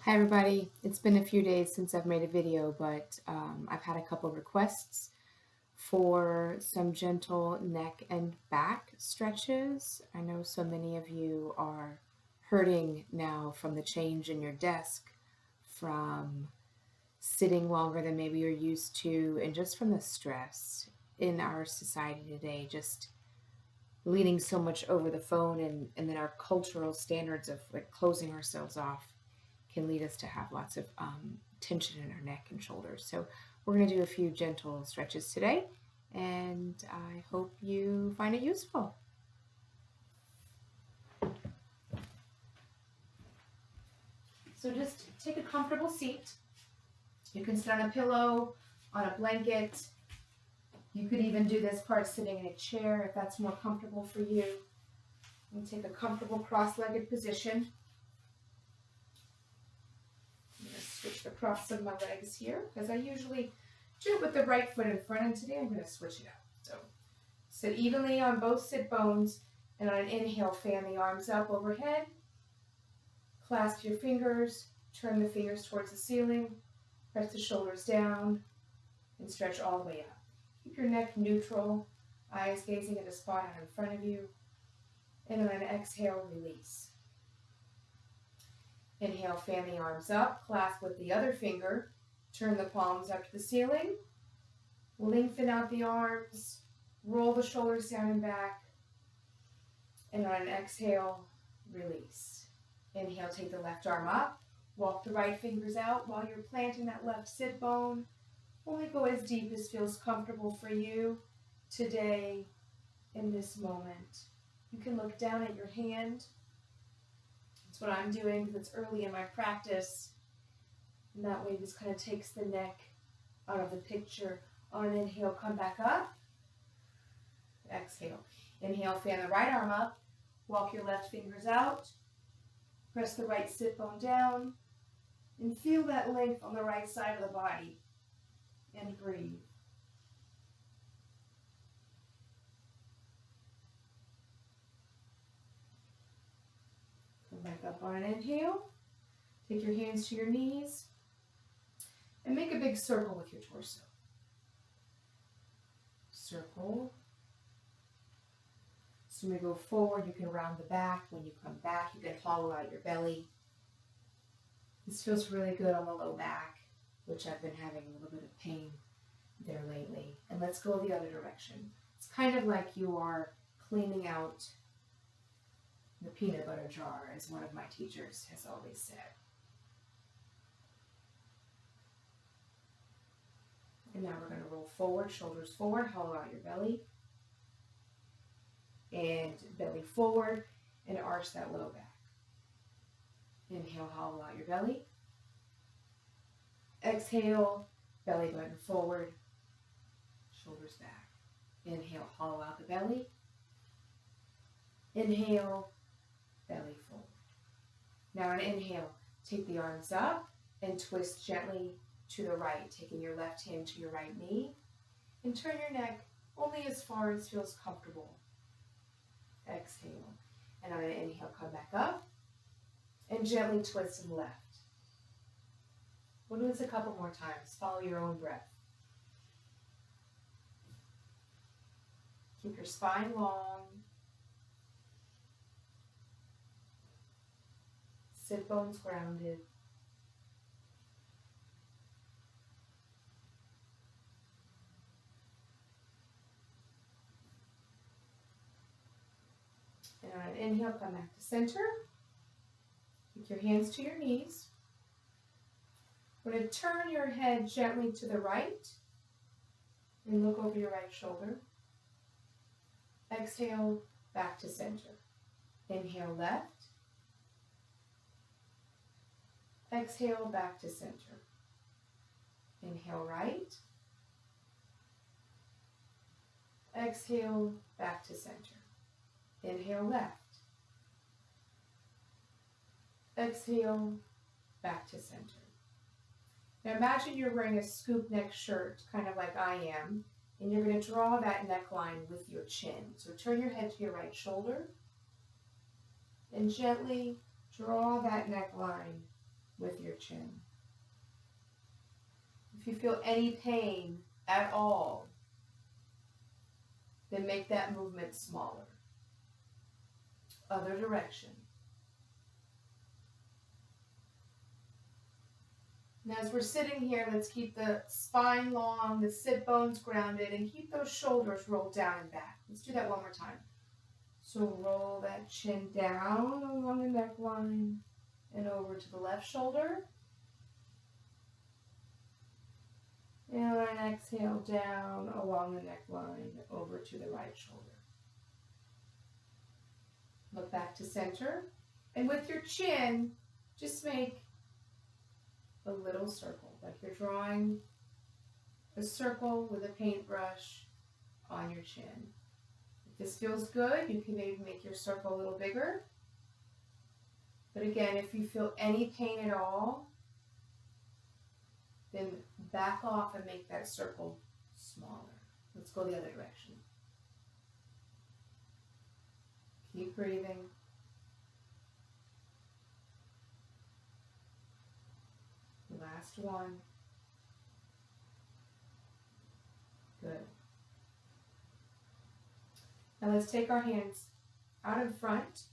Hi everybody, it's been a few days since I've made a video, but I've had a couple requests for some gentle neck and back stretches. I know so many of you are hurting now from the change in your desk, from sitting longer than maybe you're used to, and just from the stress in our society today, just leaning so much over the phone and then our cultural standards of like closing ourselves off can lead us to have lots of tension in our neck and shoulders. So we're going to do a few gentle stretches today, and I hope you find it useful. So just take a comfortable seat. You can sit on a pillow, on a blanket. You could even do this part sitting in a chair if that's more comfortable for you. And take a comfortable cross-legged position. I'm going to switch the cross of my legs here because I usually do it with the right foot in front, and today I'm going to switch it up. So sit evenly on both sit bones, and on an inhale, fan the arms up overhead. Clasp your fingers, turn the fingers towards the ceiling, press the shoulders down, and stretch all the way up. Keep your neck neutral, eyes gazing at a spot out in front of you, and on an exhale, release. Inhale, fan the arms up, clasp with the other finger, turn the palms up to the ceiling, lengthen out the arms, roll the shoulders down and back, and on an exhale, release. Inhale, take the left arm up, walk the right fingers out while you're planting that left sit bone. Only go as deep as feels comfortable for you today in this moment. You can look down at your hand. That's what I'm doing because it's early in my practice. And that way this kind of takes the neck out of the picture. On an inhale, come back up. Exhale. Inhale, fan the right arm up. Walk your left fingers out. Press the right sit bone down. And feel that length on the right side of the body. And breathe. Come back up on an inhale. Take your hands to your knees and make a big circle with your torso. Circle. So when we go forward, you can round the back. When you come back, you can hollow out your belly. This feels really good on the low back, which I've been having a little bit of pain there lately. And let's go the other direction. It's kind of like you are cleaning out the peanut butter jar, as one of my teachers has always said. And now we're going to roll forward, shoulders forward, hollow out your belly. And belly forward, and arch that low back. Inhale, hollow out your belly. Exhale, belly button forward, shoulders back. Inhale, hollow out the belly. Inhale, belly forward. Now on an inhale, take the arms up and twist gently to the right, taking your left hand to your right knee, and turn your neck only as far as feels comfortable. Exhale. And on an inhale, come back up and gently twist to the left. We'll do this a couple more times. Follow your own breath. Keep your spine long. Sit bones grounded. And on an inhale, come back to center. Take your hands to your knees. We're going to turn your head gently to the right and look over your right shoulder. Exhale, back to center. Inhale, left. Exhale, back to center. Inhale, right. Exhale, back to center. Inhale, left. Exhale, back to center. Now imagine you're wearing a scoop neck shirt, kind of like I am, and you're going to draw that neckline with your chin. So turn your head to your right shoulder and gently draw that neckline with your your chin. If you feel any pain at all, then make that movement smaller. Other direction. Now as we're sitting here, let's keep the spine long, the sit bones grounded, and keep those shoulders rolled down and back. Let's do that one more time. So roll that chin down along the neckline and over to the left shoulder. And an exhale down along the neckline over to the right shoulder. Look back to center. And with your chin, just make a little circle, like you're drawing a circle with a paintbrush on your chin. If this feels good, you can maybe make your circle a little bigger. But again, if you feel any pain at all, then back off and make that circle smaller. Let's go the other direction. Keep breathing. Last one. Good. Now let's take our hands out in front,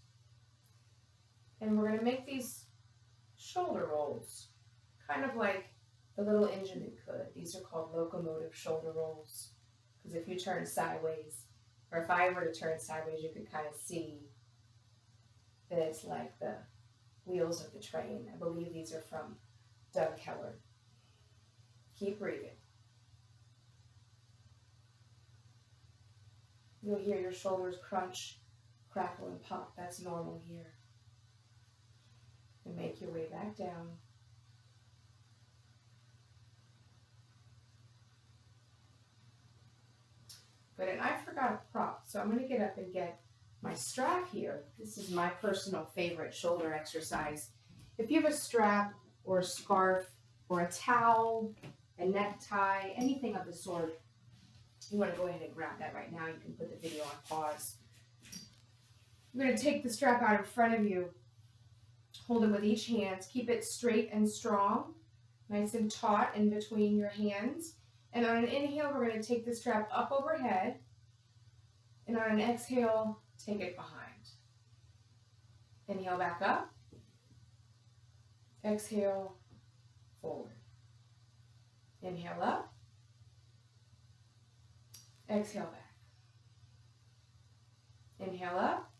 and we're going to make these shoulder rolls, kind of like the little engine could. These are called locomotive shoulder rolls, because if you turn sideways, or if I were to turn sideways, you could kind of see that it's like the wheels of the train. I believe these are from Doug Keller. Keep breathing. You'll hear your shoulders crunch, crackle, and pop. That's normal here. And make your way back down. Good, and I forgot a prop, so I'm going to get up and get my strap here. This is my personal favorite shoulder exercise. If you have a strap or a scarf or a towel, a necktie, anything of the sort, you want to go ahead and grab that right now. You can put the video on pause. You're going to take the strap out in front of you, hold it with each hand, keep it straight and strong, nice and taut in between your hands. And on an inhale, we're going to take the strap up overhead, and on an exhale, take it behind. Inhale back up. Exhale, forward. Inhale up. Exhale back. Inhale up.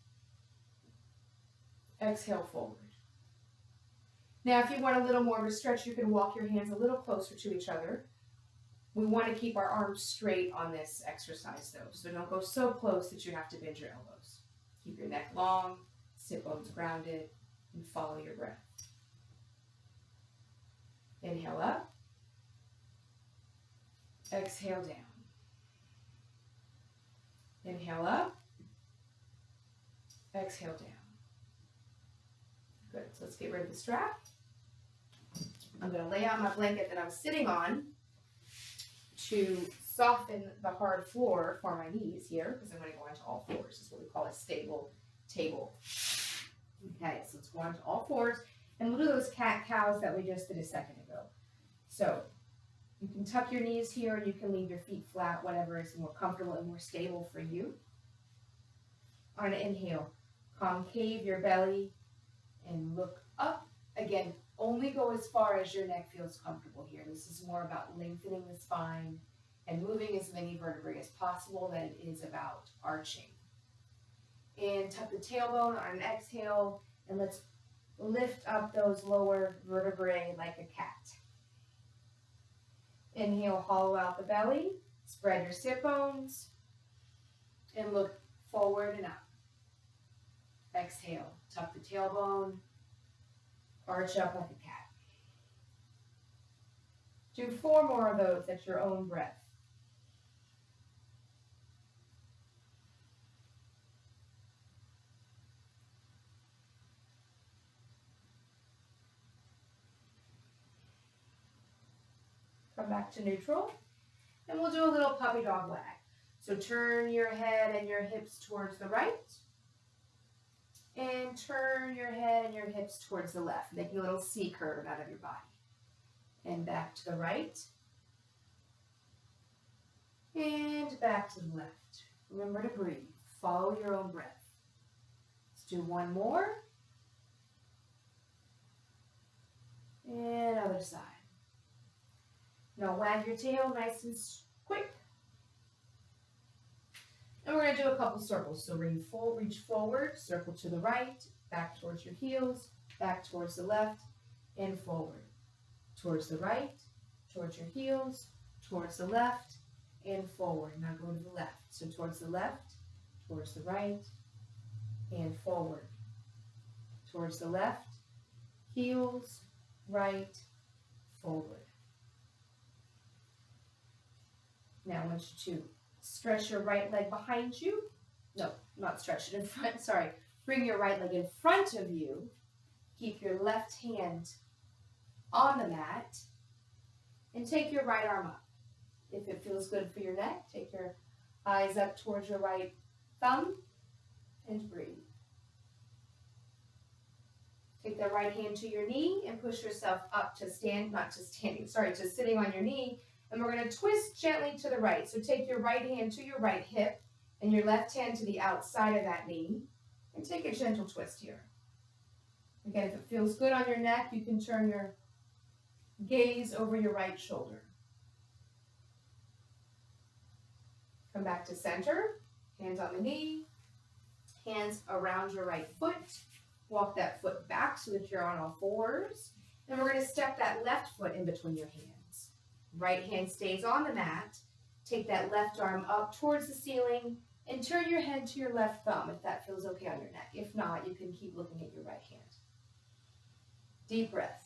Exhale forward. Now, if you want a little more of a stretch, you can walk your hands a little closer to each other. We want to keep our arms straight on this exercise, though, so don't go so close that you have to bend your elbows. Keep your neck long, sit bones grounded, and follow your breath. Inhale up. Exhale down. Inhale up. Exhale down. Good. So let's get rid of the strap. I'm going to lay out my blanket that I'm sitting on to soften the hard floor for my knees here, because I'm going to go onto all fours. This is what we call a stable table. Okay, so let's go onto all fours, and we'll do those cat-cows that we just did a second ago. So you can tuck your knees here, and you can leave your feet flat, whatever is more comfortable and more stable for you. On an inhale, concave your belly and look up. Again, only go as far as your neck feels comfortable here. This is more about lengthening the spine and moving as many vertebrae as possible than it is about arching. And tuck the tailbone on an exhale, and let's lift up those lower vertebrae like a cat. Inhale, hollow out the belly, spread your sit bones, and look forward and up. Exhale, tuck the tailbone, arch up like a cat. Do 4 more of those at your own breath. Come back to neutral, and we'll do a little puppy dog wag. So turn your head and your hips towards the right. And turn your head and your hips towards the left, making a little C curve out of your body. And back to the right. And back to the left. Remember to breathe. Follow your own breath. Let's do one more. And other side. Now wag your tail nice and quick. And we're going to do a couple circles. So reach forward, circle to the right, back towards your heels, back towards the left, and forward. Towards the right, towards your heels, towards the left, and forward. Now go to the left. So towards the left, towards the right, and forward. Towards the left, heels, right, forward. Now I want you to stretch your right leg behind you. No, not stretch it in front, sorry. Bring your right leg in front of you. Keep your left hand on the mat. And take your right arm up. If it feels good for your neck, take your eyes up towards your right thumb and breathe. Take that right hand to your knee and push yourself up to sitting on your knee. And we're going to twist gently to the right. So take your right hand to your right hip and your left hand to the outside of that knee. And take a gentle twist here. Again, if it feels good on your neck, you can turn your gaze over your right shoulder. Come back to center. Hands on the knee. Hands around your right foot. Walk that foot back so that you're on all fours. And we're going to step that left foot in between your hands. Right hand stays on the mat. Take that left arm up towards the ceiling and turn your head to your left thumb if that feels okay on your neck. If not, you can keep looking at your right hand. Deep breath.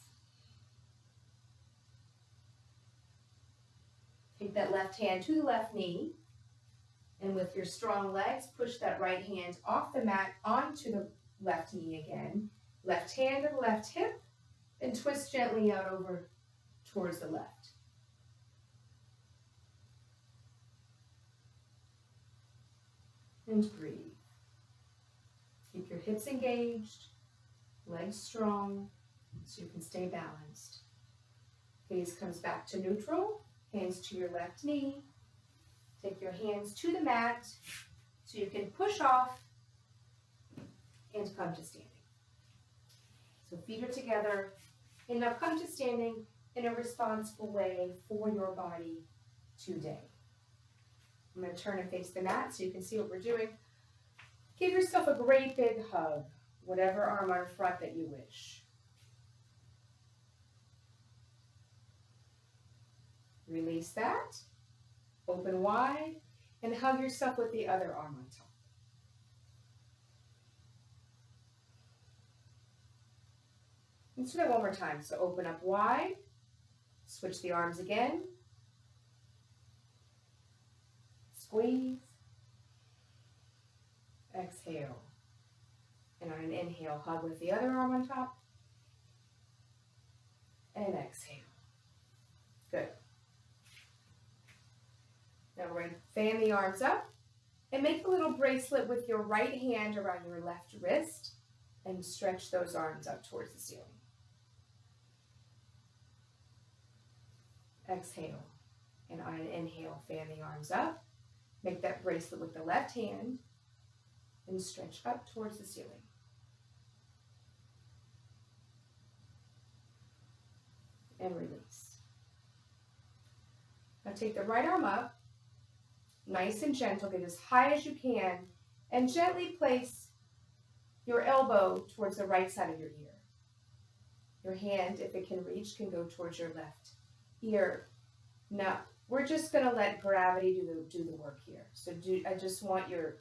Take that left hand to the left knee. And with your strong legs, push that right hand off the mat onto the left knee again. Left hand to the left hip. And twist gently out over towards the left. And breathe. Keep your hips engaged, legs strong, so you can stay balanced. Gaze comes back to neutral, hands to your left knee. Take your hands to the mat so you can push off and come to standing. So feet are together, and now come to standing in a responsible way for your body today. I'm going to turn and face the mat so you can see what we're doing. Give yourself a great big hug, whatever arm on front that you wish. Release that, open wide, and hug yourself with the other arm on top. Let's do that one more time. So open up wide, switch the arms again, squeeze, exhale, and on an inhale, hug with the other arm on top, and exhale. Good. Now we're going to fan the arms up and make a little bracelet with your right hand around your left wrist and stretch those arms up towards the ceiling. Exhale, and on an inhale, fan the arms up. Make that bracelet with the left hand and stretch up towards the ceiling. And release. Now take the right arm up, nice and gentle, get as high as you can, and gently place your elbow towards the right side of your ear. Your hand, if it can reach, can go towards your left ear. Now, we're just going to let gravity do the work here. So I just want your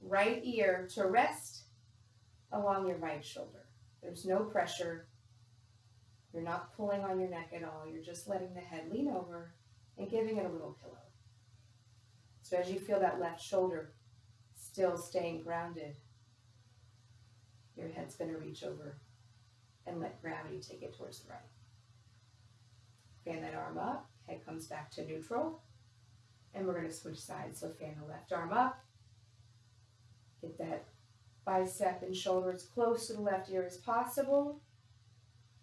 right ear to rest along your right shoulder. There's no pressure. You're not pulling on your neck at all. You're just letting the head lean over and giving it a little pillow. So as you feel that left shoulder still staying grounded, your head's going to reach over and let gravity take it towards the right. Fan that arm up, head comes back to neutral, and we're going to switch sides. So fan the left arm up, get that bicep and shoulder as close to the left ear as possible,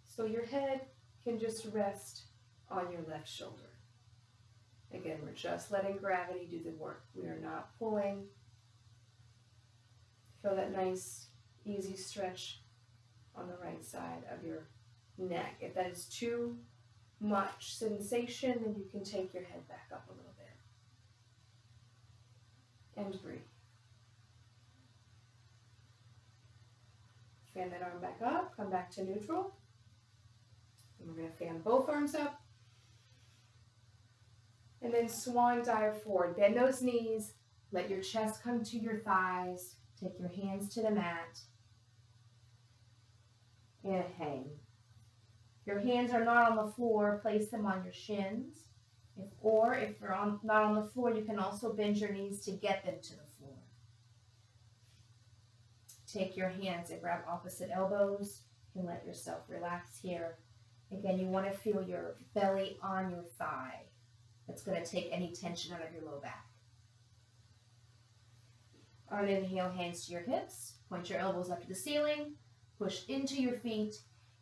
so your head can just rest on your left shoulder. Again, we're just letting gravity do the work. We are not pulling. Feel that nice, easy stretch on the right side of your neck. If that is too much sensation, then you can take your head back up a little bit. And breathe. Fan that arm back up, come back to neutral. And we're going to fan both arms up. And then swan dive forward. Bend those knees. Let your chest come to your thighs. Take your hands to the mat. And hang. If your hands are not on the floor, place them on your shins. If you're not on the floor, you can also bend your knees to get them to the floor. Take your hands and grab opposite elbows and let yourself relax here. Again, you want to feel your belly on your thigh. That's going to take any tension out of your low back. On an inhale, hands to your hips. Point your elbows up to the ceiling. Push into your feet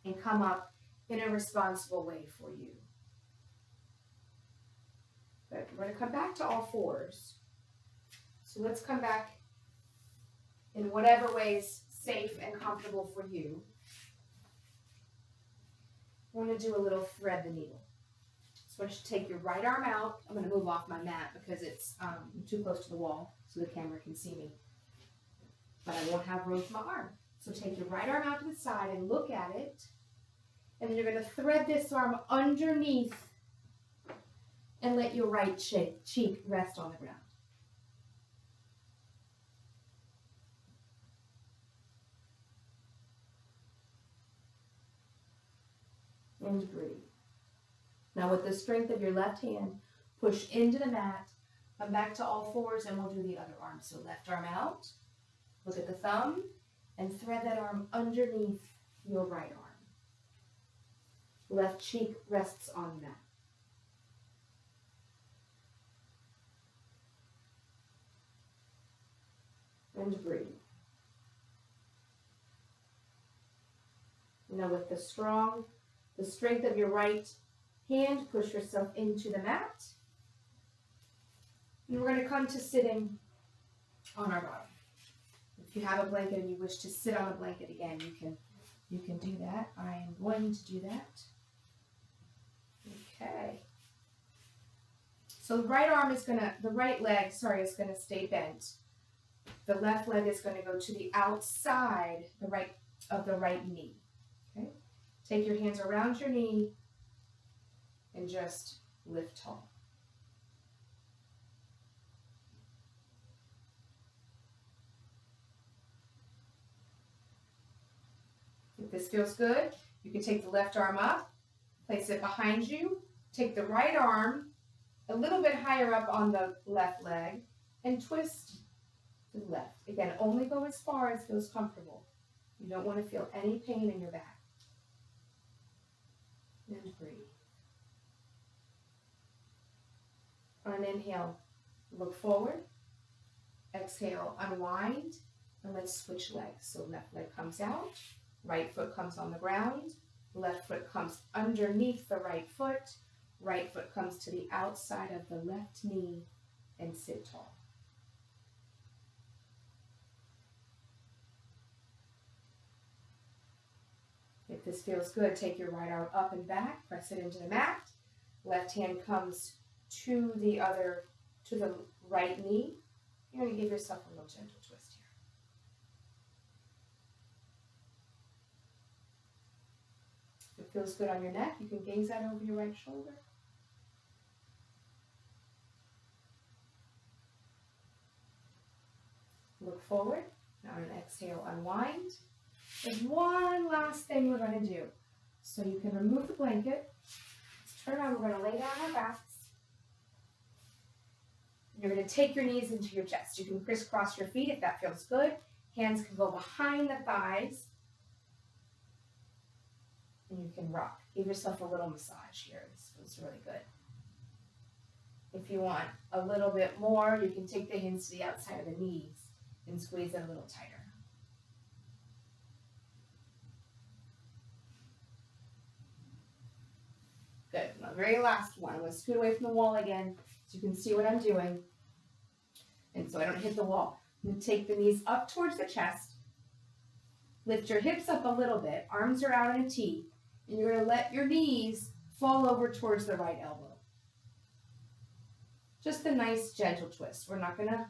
and come up in a responsible way for you. Good. We're going to come back to all fours. So let's come back in whatever way is safe and comfortable for you. I want to do a little thread the needle. So I want you to take your right arm out. I'm going to move off my mat because it's too close to the wall so the camera can see me. But I won't have room for my arm. So take your right arm out to the side and look at it. And then you're going to thread this arm underneath and let your right cheek rest on the ground. And breathe. Now with the strength of your left hand, push into the mat, come back to all fours, and we'll do the other arm. So left arm out, look at the thumb, and thread that arm underneath your right arm. Left cheek rests on the mat. And breathe. Now with the strength of your right hand, push yourself into the mat. And we're going to come to sitting on our bottom. If you have a blanket and you wish to sit on a blanket again, you can do that. I am going to do that. Okay. So the right leg is going to stay bent. The left leg is going to go to the outside of the right knee. Okay? Take your hands around your knee and just lift tall. If this feels good, you can take the left arm up, place it behind you, take the right arm a little bit higher up on the left leg, and twist to the left. Again, only go as far as feels comfortable. You don't want to feel any pain in your back. And breathe. On an inhale, look forward. Exhale, unwind, and let's switch legs. So left leg comes out, right foot comes on the ground, left foot comes underneath the right foot comes to the outside of the left knee, and sit tall. If this feels good, take your right arm up and back, press it into the mat. Left hand comes to the right knee. You're going to give yourself a little gentle twist here. If it feels good on your neck, you can gaze out over your right shoulder. Look forward. Now on an exhale, unwind. There's one last thing we're going to do. So you can remove the blanket. Let's turn around. We're going to lay down our backs. You're going to take your knees into your chest. You can crisscross your feet if that feels good. Hands can go behind the thighs. And you can rock. Give yourself a little massage here. This feels really good. If you want a little bit more, you can take the hands to the outside of the knees and squeeze it a little tighter. Good. The very last one. I'm going to scoot away from the wall again so you can see what I'm doing. And so I don't hit the wall. I'm going to take the knees up towards the chest. Lift your hips up a little bit. Arms are out in a T. And you're going to let your knees fall over towards the right elbow. Just a nice gentle twist. We're not going to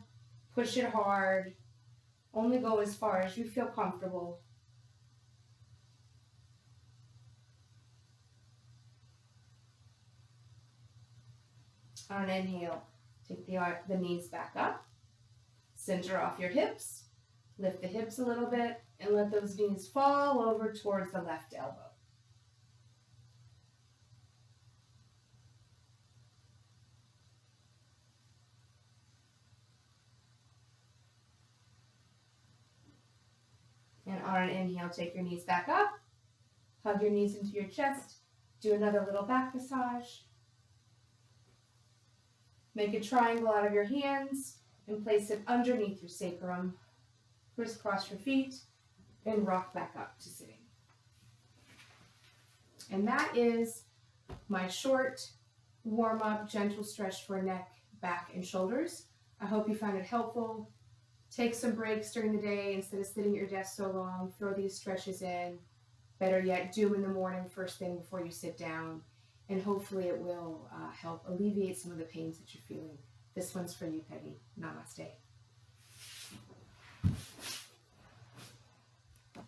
push it hard. Only go as far as you feel comfortable. On an inhale, take the knees back up. Center off your hips. Lift the hips a little bit and let those knees fall over towards the left elbow. And on an inhale, take your knees back up. Hug your knees into your chest. Do another little back massage. Make a triangle out of your hands and place it underneath your sacrum. Crisscross your feet and rock back up to sitting. And that is my short warm-up, gentle stretch for neck, back, and shoulders. I hope you found it helpful. Take some breaks during the day instead of sitting at your desk so long. Throw these stretches in. Better yet, do in the morning first thing before you sit down. And hopefully it will help alleviate some of the pains that you're feeling. This one's for you, Peggy. Namaste.